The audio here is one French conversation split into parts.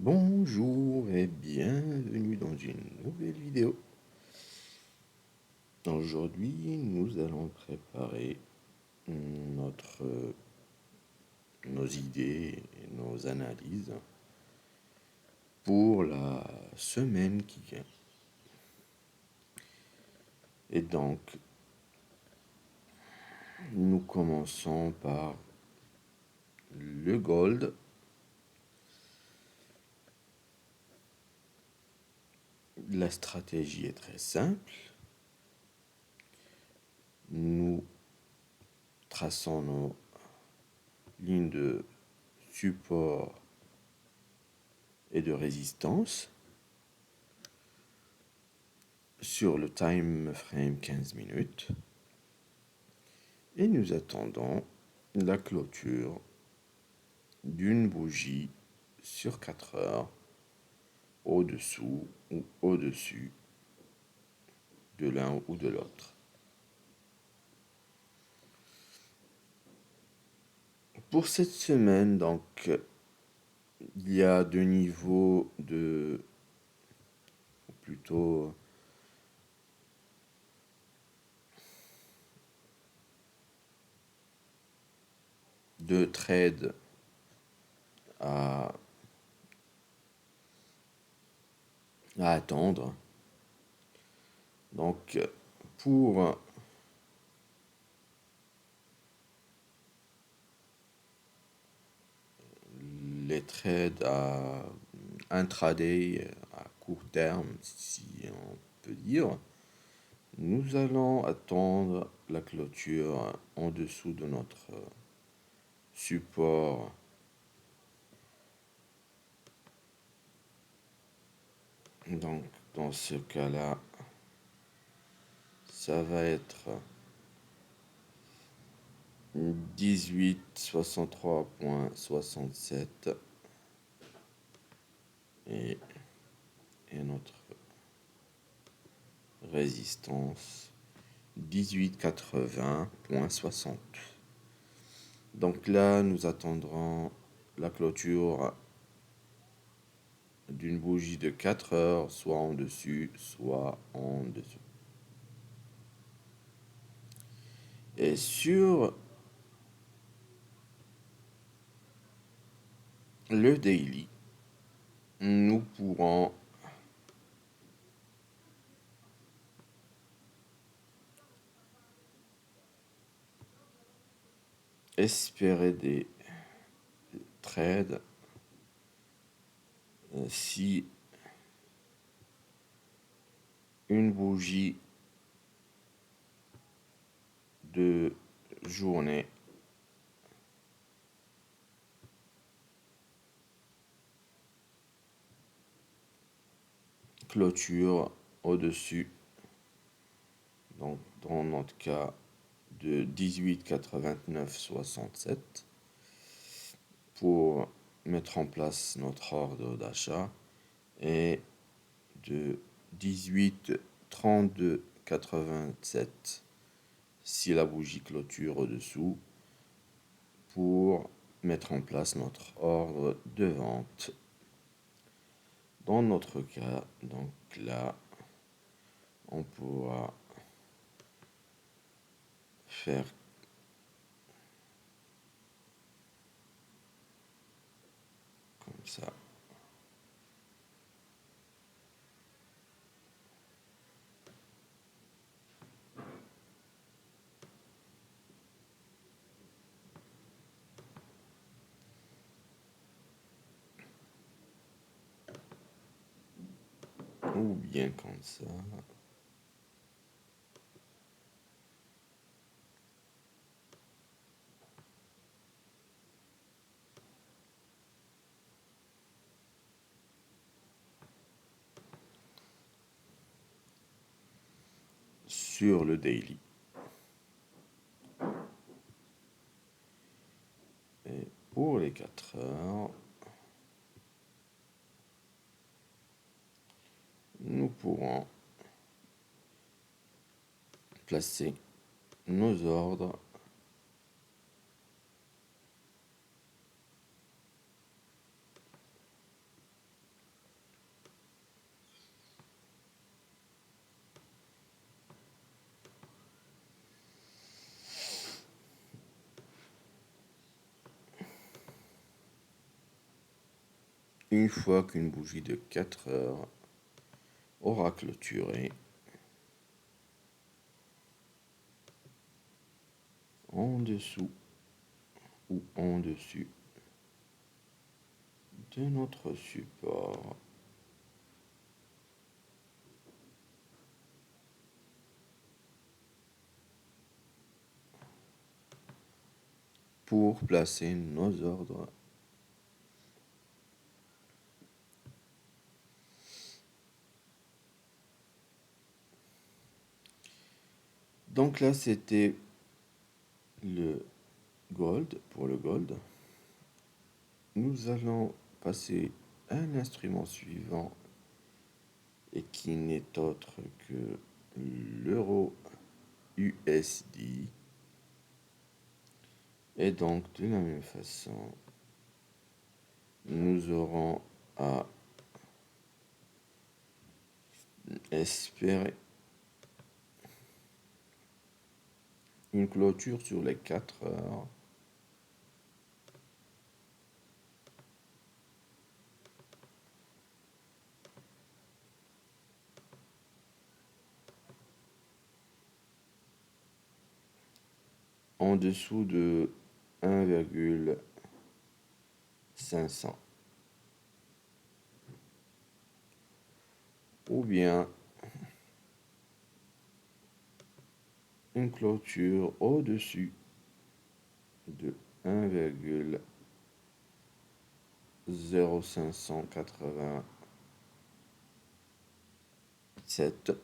Bonjour et bienvenue dans une nouvelle vidéo. Aujourd'hui, nous allons préparer notre, nos idées et nos analyses pour la semaine qui vient. Et donc, nous commençons par le gold. La stratégie est très simple. Nous traçons nos lignes de support et de résistance sur le time frame 15 minutes et nous attendons la clôture d'une bougie sur 4 heures au-dessous ou au-dessus de l'un ou de l'autre. Pour cette semaine, donc, il y a deux niveaux ou plutôt deux trades à attendre. Donc, pour les trades à intraday, à court terme, si on peut dire, nous allons attendre la clôture en dessous de notre support donc dans ce cas-là ça va être 18,63,67 et notre résistance 18,80,60. Donc là nous attendrons la clôture d'une bougie de 4 heures, soit en dessus, soit en dessous. Et sur le daily, nous pourrons espérer des trades si une bougie de journée clôture au-dessus, donc dans notre cas de 18,89,67 pour mettre en place notre ordre d'achat et de 18,32,87 si la bougie clôture au-dessous pour mettre en place notre ordre de vente. Dans notre cas, donc là, on pourra faire comme ça. Ou bien comme ça. Sur le daily. Et pour les 4 heures, nous pourrons placer nos ordres Une fois qu'une bougie de 4 heures aura clôturé, en dessous ou en dessus de notre support, pour placer nos ordres. Donc là, c'était le gold, pour le gold. Nous allons passer à l'instrument suivant et qui n'est autre que l'euro USD. Et donc, de la même façon, nous aurons à espérer une clôture sur les 4 heures. En dessous de 1,500. Ou bien une clôture au-dessus de 1,0587.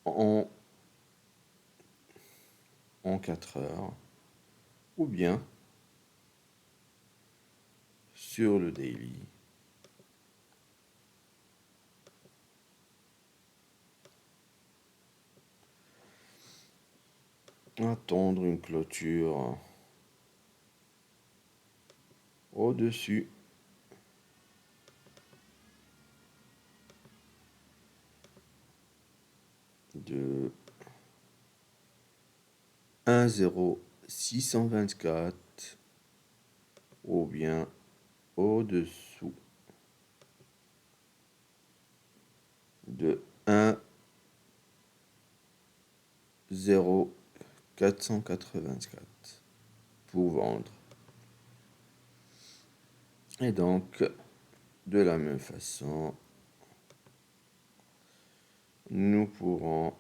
En, en 4 heures. Ou bien sur le daily. Attendre une clôture au-dessus de 1,0624 ou bien au-dessous de 1,0484 pour vendre. Et donc, de la même façon, nous pourrons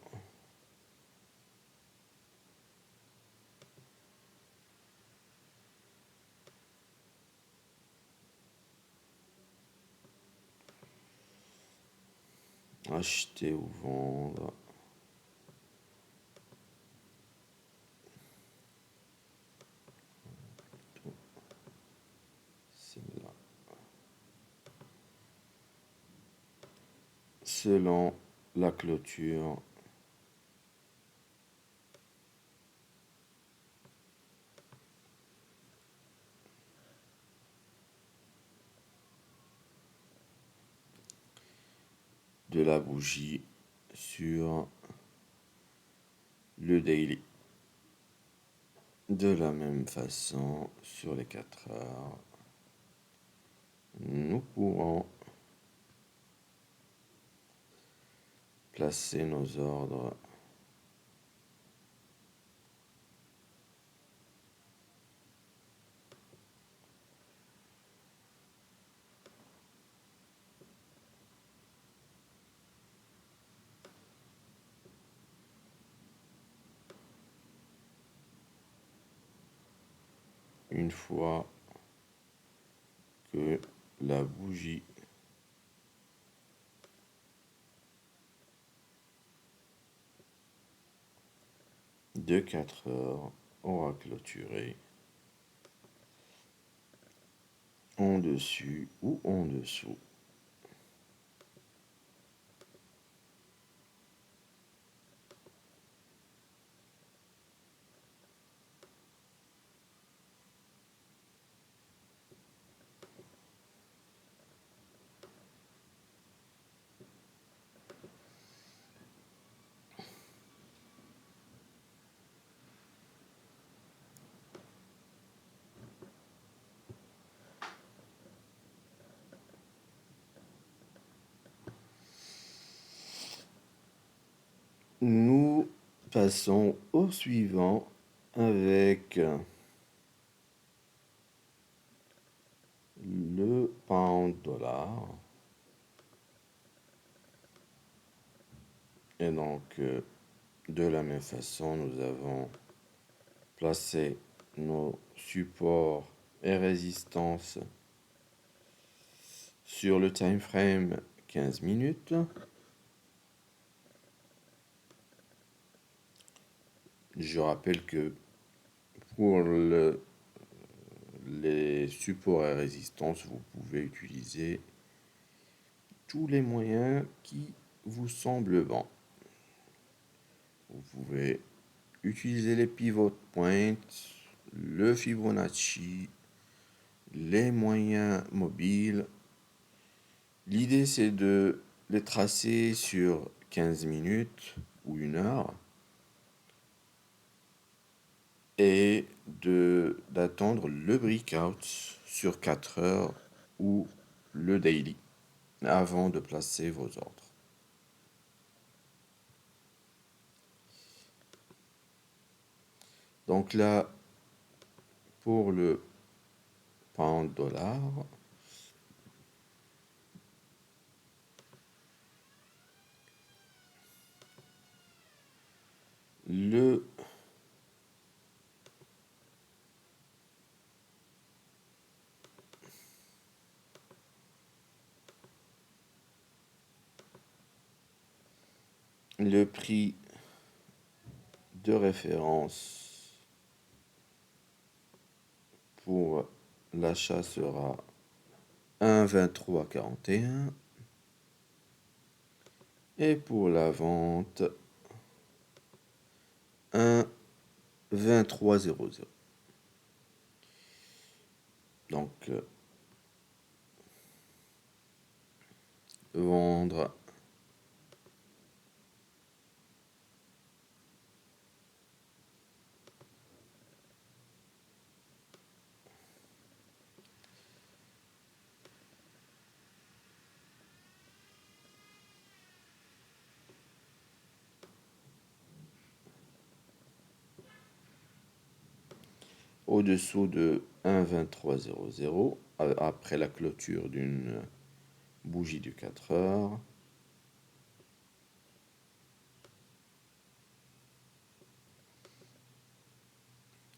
acheter ou vendre. Celle-là. Selon la clôture de la bougie sur le daily. De la même façon, sur les 4 heures, nous pourrons placer nos ordres une fois que la bougie de 4 heures aura clôturé en dessus ou en dessous Nous passons au suivant avec le pound dollar. Et donc, de la même façon, nous avons placé nos supports et résistances sur le time frame 15 minutes. Je rappelle que pour les supports et résistances, vous pouvez utiliser tous les moyens qui vous semblent bons. Vous pouvez utiliser les pivot points, le Fibonacci, les moyens mobiles. L'idée, c'est de les tracer sur 15 minutes ou une heure et d'attendre le breakout sur 4 heures ou le daily avant de placer vos ordres. Donc là, pour le pound dollar, le prix de référence pour l'achat sera 1,2341 et pour la vente 1,2300. Donc vendre au-dessous de 1,2300 après la clôture d'une bougie de 4 heures.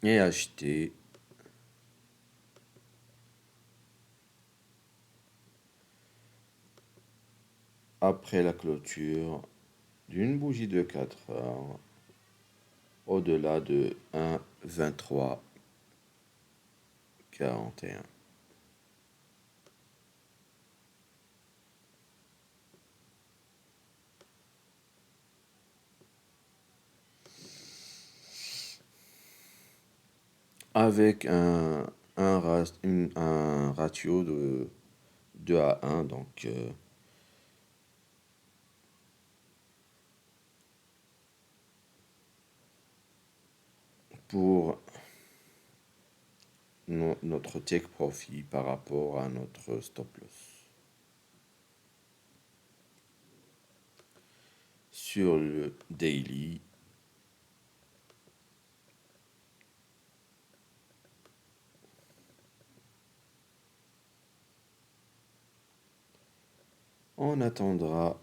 Et acheter après la clôture d'une bougie de 4 heures au-delà de 1,2341. Avec un ratio de 2 à 1, donc pour notre take profit par rapport à notre stop loss. Sur le daily, on attendra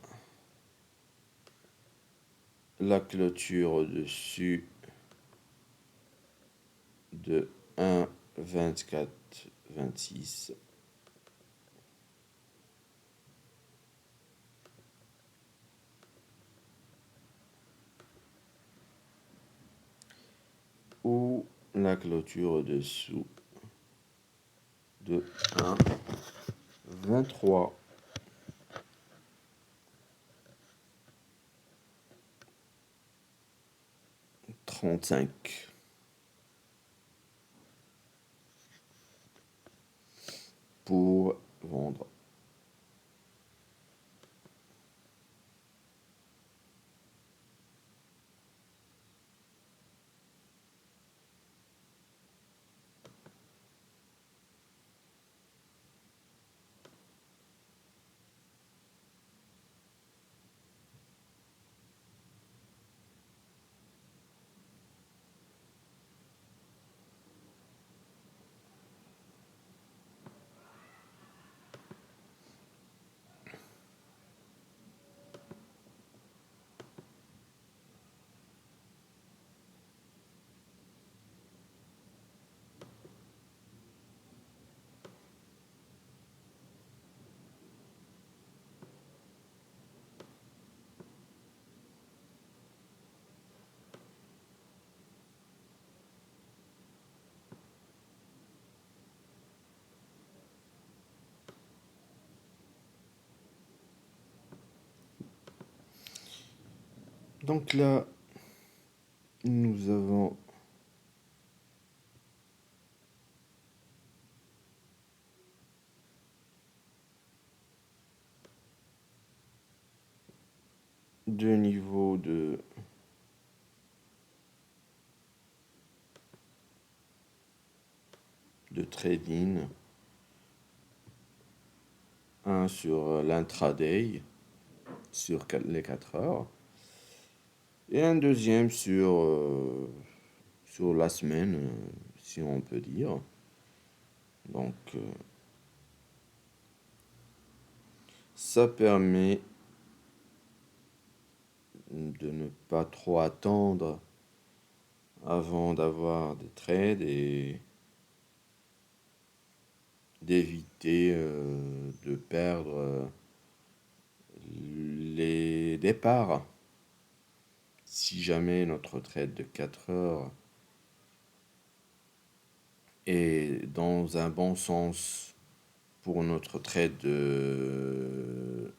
la clôture au-dessus de 1,2426 ou la clôture au-dessous de 1,23 35 pour vendre. Donc là, nous avons deux niveaux de trading. Un sur l'intraday, sur les 4 heures, et un deuxième sur la semaine, si on peut dire. Donc, ça permet de ne pas trop attendre avant d'avoir des trades et d'éviter de perdre les départs. Si jamais notre trade de 4 heures est dans un bon sens pour notre trade de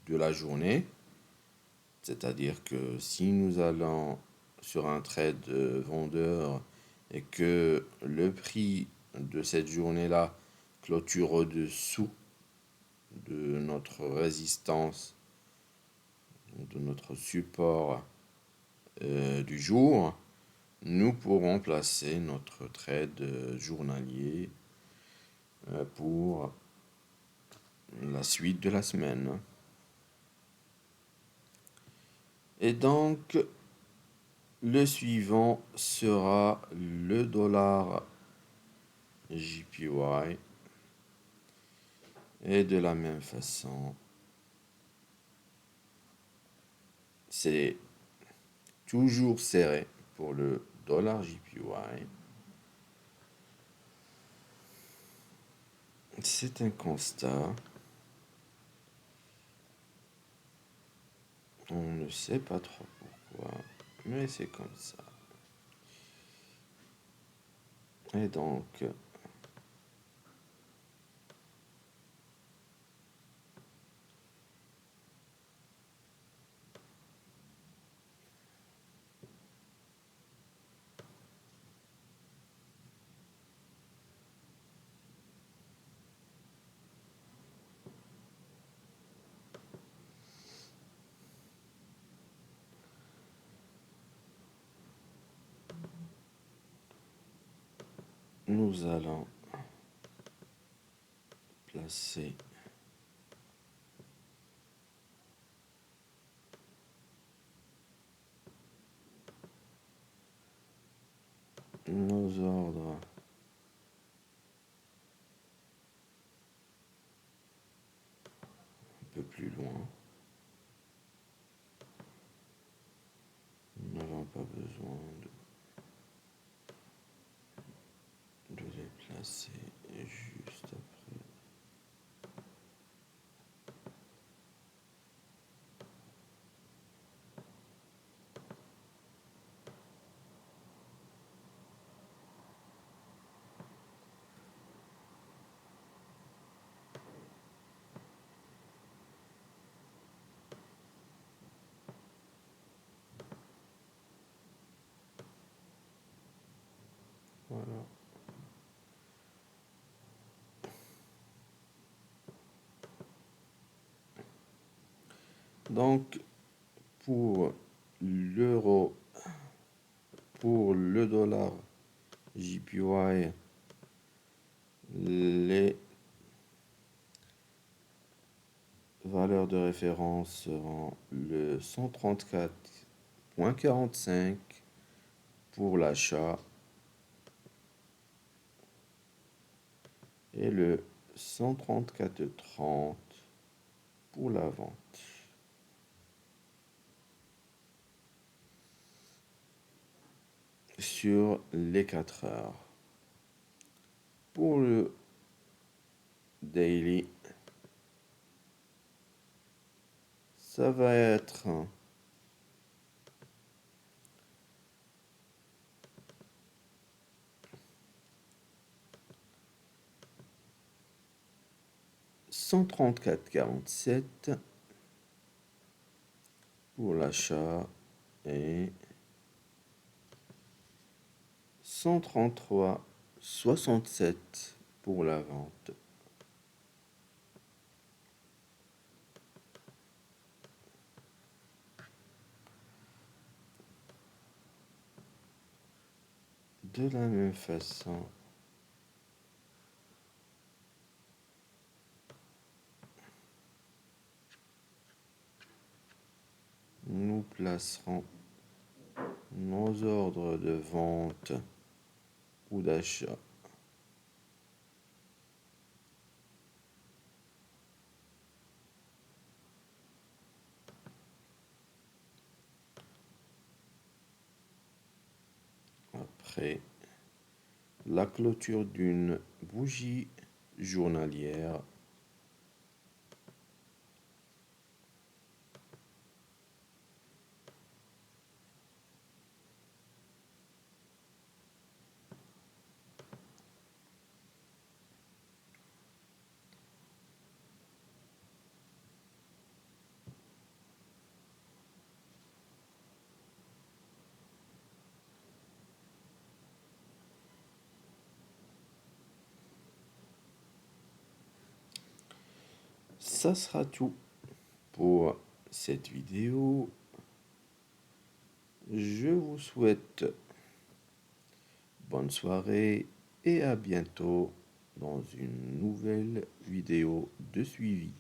la journée, c'est-à-dire que si nous allons sur un trade vendeur et que le prix de cette journée-là clôture au-dessous de notre résistance, de notre support du jour, nous pourrons placer notre trade journalier pour la suite de la semaine. Et donc, le suivant sera le dollar JPY. Et de la même façon, c'est toujours serré pour le dollar JPY. C'est un constat. On ne sait pas trop pourquoi, mais c'est comme ça. Et donc, nous allons placer nos ordres un peu plus loin. Nous n'avons pas besoin de les placer juste après. Voilà. Donc, pour l'euro, pour le dollar JPY, les valeurs de référence seront le 134,45 pour l'achat et le 134,30 pour la vente. Sur les 4 heures. Pour le daily, ça va être 134,47 pour l'achat et 133,67 pour la vente. De la même façon, nous placerons nos ordres de vente ou d'achat. Après la clôture d'une bougie journalière, ça sera tout pour cette vidéo. Je vous souhaite bonne soirée et à bientôt dans une nouvelle vidéo de suivi.